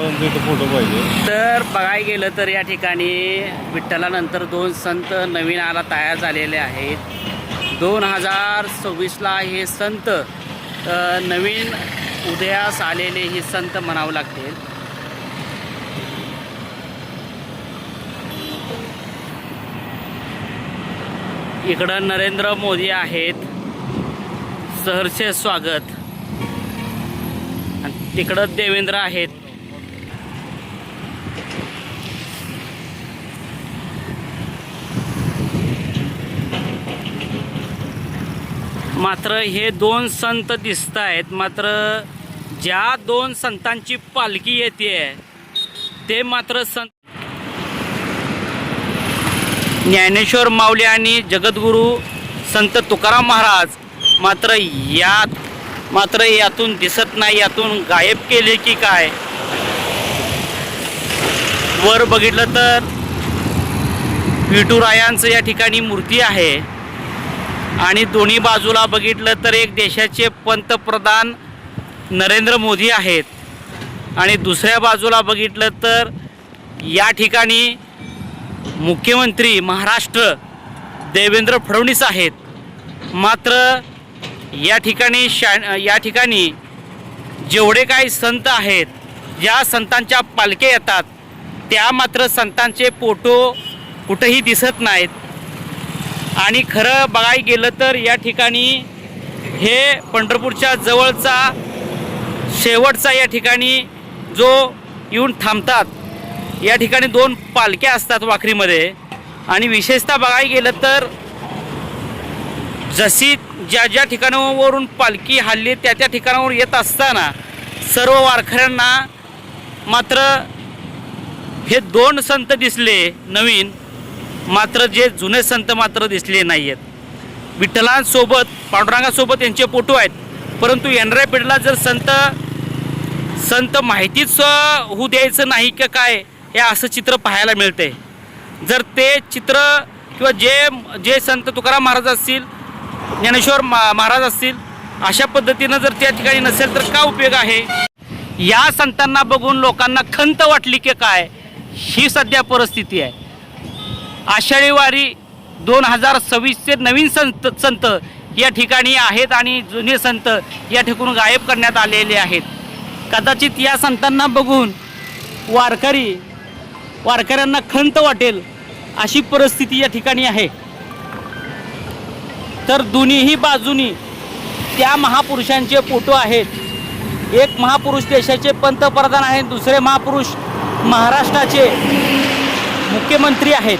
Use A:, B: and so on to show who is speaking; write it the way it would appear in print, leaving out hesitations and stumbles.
A: Photo पाहिजे
B: तर बघायला गेलं तर या ठिकाणी विठ्ठलानंतर दोन संत नवीन तयार झालेले आहेत. 2026ला हे संत नवीन उदयास आलेले हे संत म्हणावं लागतील. इकडं नरेंद्र मोदी आहेत, सहर्ष स्वागत. आणि तिकडं देवेंद्र आहेत. मात्र हे दोन संत दिसत आहेत. मात्र ज्या दोन संतांची पालखी येते ते मात्र संत ज्ञानेश्वर माऊली आणि जगद्गुरू संत तुकाराम महाराज मात्र यातून दिसत नाही. यातून गायब केले की काय? वर बघितलं तर विठुरायांचं या ठिकाणी मूर्ती आहे आणि दोन्ही बाजूला बघितलं तर एक देशाचे पंतप्रधान नरेंद्र मोदी आहेत आणि दुसऱ्या बाजूला बघितलं तर या ठिकाणी मुख्यमंत्री महाराष्ट्र देवेंद्र फडणवीस आहेत. मात्र या ठिकाणी जेवढे काही संत आहेत, ज्या संतांच्या पालख्या येतात त्या मात्र संतांचे फोटो कुठेही दिसत नाहीत. आणि खरं बघायला गेलं तर या ठिकाणी हे पंढरपूरच्या जवळचा शेवटचा या ठिकाणी जो येऊन थांबतात. या ठिकाणी दोन पालख्या असतात वाखरीमध्ये. आणि विशेषतः बघायला गेलं तर जशी ज्या ठिकाणावरून पालखी हल्ली त्या ठिकाणावर येत असताना सर्व वारकऱ्यांना मात्र हे दोन संत दिसले नवीन. मात्र जे जुने संत मात्र दिसले नाही आहेत. विठ्ठलांसोबत पांडुरंगासोबत यांचे फोटो आहेत, परंतु येणाऱ्या पिढीला जर संत माहितीच होऊ द्यायचं नाही की काय, हे असं चित्र पाहायला मिळते. जर ते चित्र किंवा जे संत तुकाराम महाराज असतील, ज्ञानेश्वर महाराज असतील, अशा पद्धतीनं जर त्या ठिकाणी नसेल तर काय उपयोग आहे? या संतांना बघून लोकांना खंत वाटली की काय, ही सध्या परिस्थिती आहे. आषाढी वारी 2026चे नवीन संत या ठिकाणी आहेत आणि जुने संत या ठिकाणून गायब करण्यात आलेले आहेत. कदाचित या संतांना बघून वारकऱ्यांना खंत वाटेल अशी परिस्थिती या ठिकाणी आहे. तर दोन्हीही बाजूनी त्या महापुरुषांचे फोटो आहेत. एक महापुरुष देशाचे पंतप्रधान आहेत, दुसरे महापुरुष महाराष्ट्राचे मुख्यमंत्री आहेत.